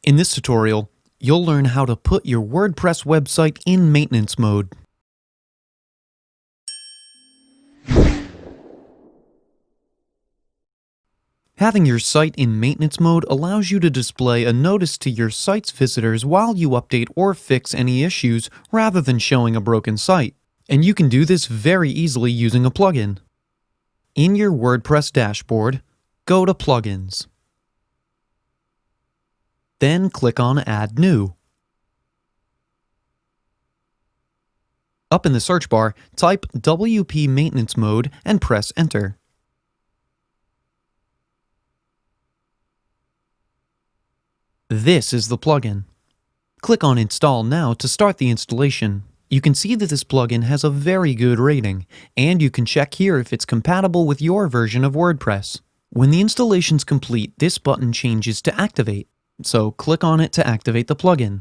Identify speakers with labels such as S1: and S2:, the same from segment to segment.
S1: In this tutorial, you'll learn how to put your WordPress website in maintenance mode. Having your site in maintenance mode allows you to display a notice to your site's visitors while you update or fix any issues rather than showing a broken site. And you can do this very easily using a plugin. In your WordPress dashboard, go to Plugins. Then click on Add New. Up in the search bar, type WP Maintenance Mode and press Enter. This is the plugin. Click on Install Now to start the installation. You can see that this plugin has a very good rating, and you can check here if it's compatible with your version of WordPress. When the installation's complete, this button changes to Activate, so click on it to activate the plugin.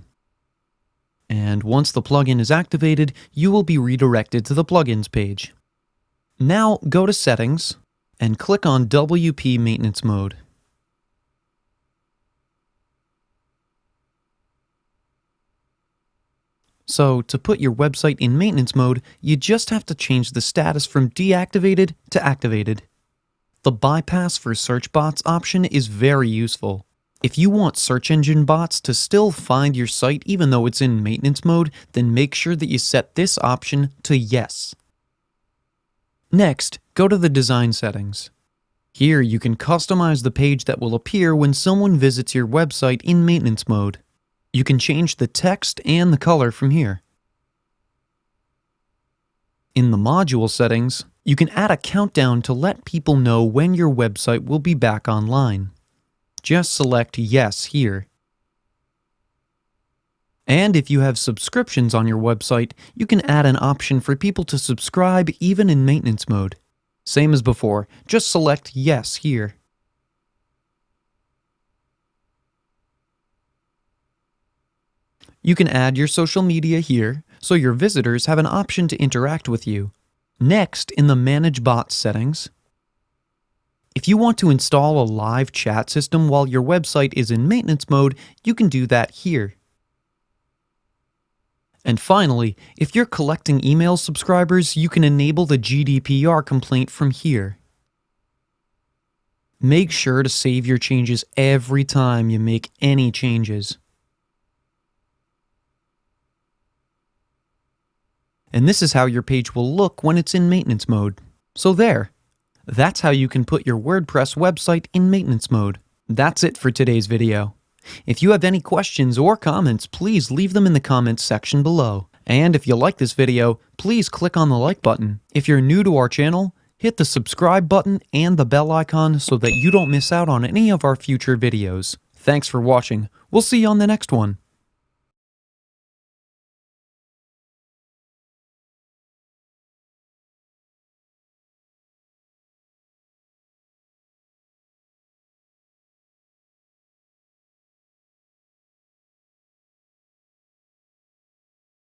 S1: And once the plugin is activated, you will be redirected to the Plugins page. Now go to Settings and click on WP Maintenance Mode. So, to put your website in maintenance mode, you just have to change the status from deactivated to activated. The Bypass for Search Bots option is very useful. If you want search engine bots to still find your site even though it's in maintenance mode, then make sure that you set this option to Yes. Next, go to the Design settings. Here you can customize the page that will appear when someone visits your website in maintenance mode. You can change the text and the color from here. In the module settings, you can add a countdown to let people know when your website will be back online. Just select Yes here. And if you have subscriptions on your website, you can add an option for people to subscribe even in maintenance mode. Same as before, just select Yes here. You can add your social media here, so your visitors have an option to interact with you. Next, in the Manage Bots settings, if you want to install a live chat system while your website is in maintenance mode, you can do that here. And finally, if you're collecting email subscribers, you can enable the GDPR complaint from here. Make sure to save your changes every time you make any changes. And this is how your page will look when it's in maintenance mode. So there. That's how you can put your WordPress website in maintenance mode. That's it for today's video. If you have any questions or comments, please leave them in the comments section below. And if you like this video, please click on the like button. If you're new to our channel, hit the subscribe button and the bell icon so that you don't miss out on any of our future videos. Thanks for watching. We'll see you on the next one.